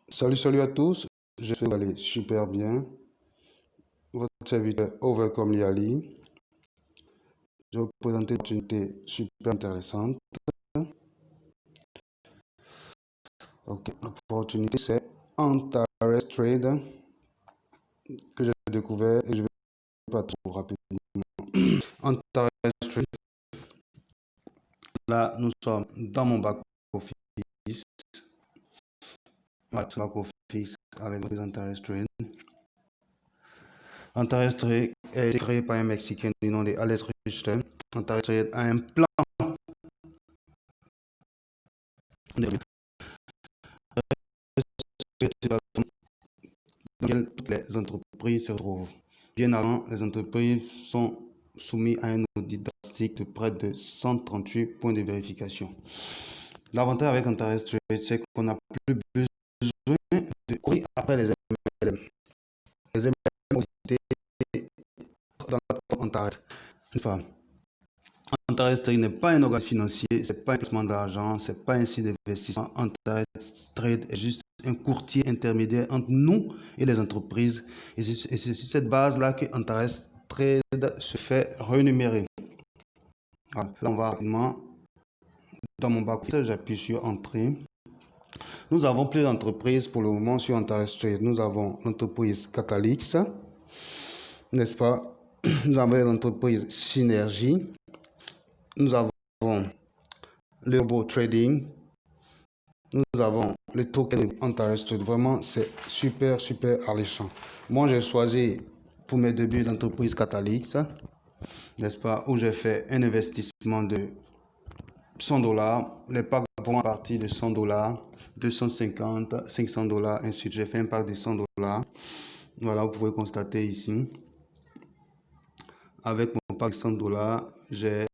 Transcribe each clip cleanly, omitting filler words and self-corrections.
Salut à tous, j'espère que vous allez super bien. Votre serviteur Overcome Liali. Je vais vous présenter une opportunité super intéressante. Ok, l'opportunité c'est Antares Trade que j'ai découvert et je vais pas trop rapidement. Antares Trade, là nous sommes dans mon back office. Voilà, back office avec Antares Trade. Antares Trade a été créé par un Mexicain du nom de Alex Richter. Antares Trade a un plan dans lequel toutes les entreprises se retrouvent. Bien avant, les entreprises sont soumises à un audit drastique de près de 138 points de vérification. L'avantage avec Antares Trade, c'est qu'on n'a plus besoin de courir après les MLM. Les MLM aussi dans la plateforme Antares. Antares Trade n'est pas un organisme financier, c'est pas un placement d'argent, c'est pas un site d'investissement. Antares Trade est juste un courtier intermédiaire entre nous et les entreprises. Et c'est sur cette base-là que Antares Trade se fait rémunérer. Voilà. Là, on va rapidement dans mon bac, j'appuie sur Entrée. Nous avons plus d'entreprises pour le moment sur Antares Trade. Nous avons l'entreprise Catalyx, n'est-ce pas? Nous avons l'entreprise Synergie. Nous avons le robot trading. Nous avons le token Antares Trade. Vraiment, c'est super alléchant. Moi, j'ai choisi pour mes débuts l'entreprise Catalyx, n'est-ce pas, où j'ai fait un investissement de $100. Les packs vont à partir de $100, 250, $500, ainsi de suite. J'ai fait un pack de $100. Voilà, vous pouvez constater ici. Avec mon pack de $100, j'ai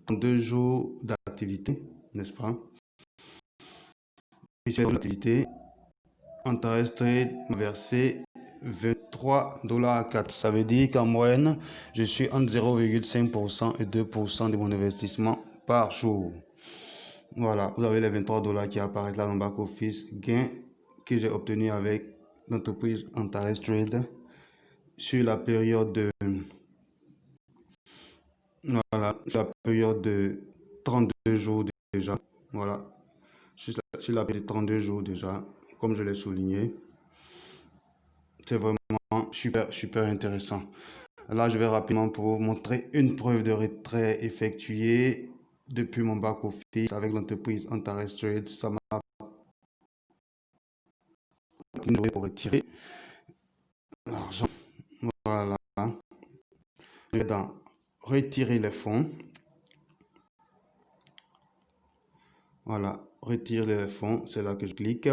2 jours d'activité, n'est-ce pas? Ici, l'activité, Antares Trade m'a versé $23,04. Ça veut dire qu'en moyenne, je suis entre 0,5% et 2% de mon investissement par jour. Voilà, vous avez les $23 qui apparaissent là dans le back office, gain que j'ai obtenu avec l'entreprise Antares Trade sur la période de 32 jours déjà. Voilà, sur la période de 32 jours déjà, comme je l'ai souligné. C'est vraiment super intéressant. Là, je vais rapidement pour vous montrer une preuve de retrait effectuée depuis mon back office avec l'entreprise Antares Trade. Ça m'a permis de retirer l'argent. Voilà. Je vais dans retirer les fonds. Voilà, retirer les fonds, c'est là que je clique.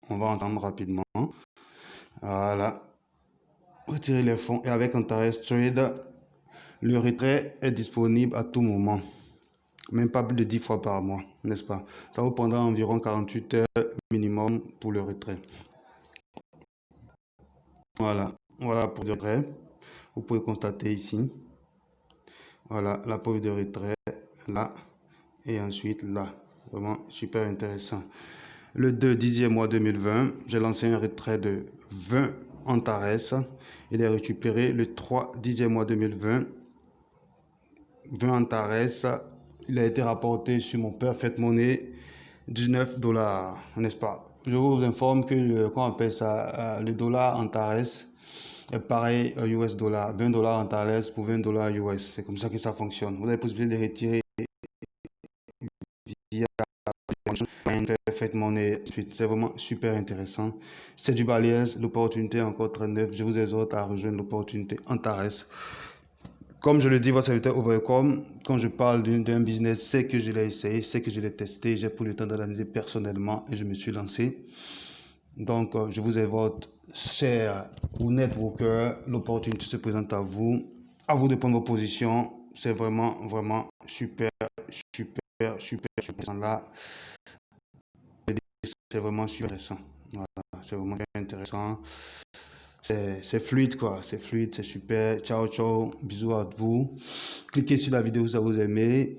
On va entendre rapidement. Voilà. Retirer les fonds et avec Antares Trade, le retrait est disponible à tout moment. Même pas plus de 10 fois par mois, n'est-ce pas? Ça vous prendra environ 48 heures minimum pour le retrait. Voilà pour le retrait. Vous pouvez constater ici. Voilà la preuve de retrait là et ensuite là. Vraiment super intéressant. Le 10e mois 2020, j'ai lancé un retrait de 20 Antares. Il est récupéré le 10e mois 2020. 20 Antares. Il a été rapporté sur mon Perfect Money $19, n'est-ce pas? Je vous informe que qu'on appelle ça, le dollar Antares est pareil US dollar. 20 $ Antares pour 20 $ US. C'est comme ça que ça fonctionne. Vous avez la possibilité de retirer via Perfect Money. C'est vraiment super intéressant. C'est du balèze. L'opportunité est encore très neuve. Je vous exhorte à rejoindre l'opportunité Antares. Comme je le dis, votre serviteur Overcome, quand je parle d'un business, c'est que je l'ai essayé, c'est que je l'ai testé, j'ai pris le temps d'analyser personnellement et je me suis lancé. Donc, je vous exhorte, cher ou networker, l'opportunité se présente à vous de prendre vos positions. C'est vraiment super là. C'est vraiment super intéressant. Voilà, c'est vraiment intéressant. C'est fluide quoi, c'est fluide, c'est super. Ciao, bisous à vous. Cliquez sur la vidéo si ça vous aimez.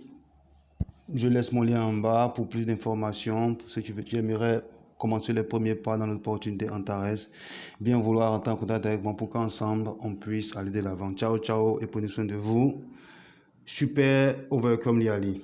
Je laisse mon lien en bas pour plus d'informations, pour ceux qui aimeraient commencer les premiers pas dans l'opportunité Antares, bien vouloir entrer en contact avec moi pour qu'ensemble on puisse aller de l'avant. Ciao, ciao et prenez soin de vous. Super, overcome Liali.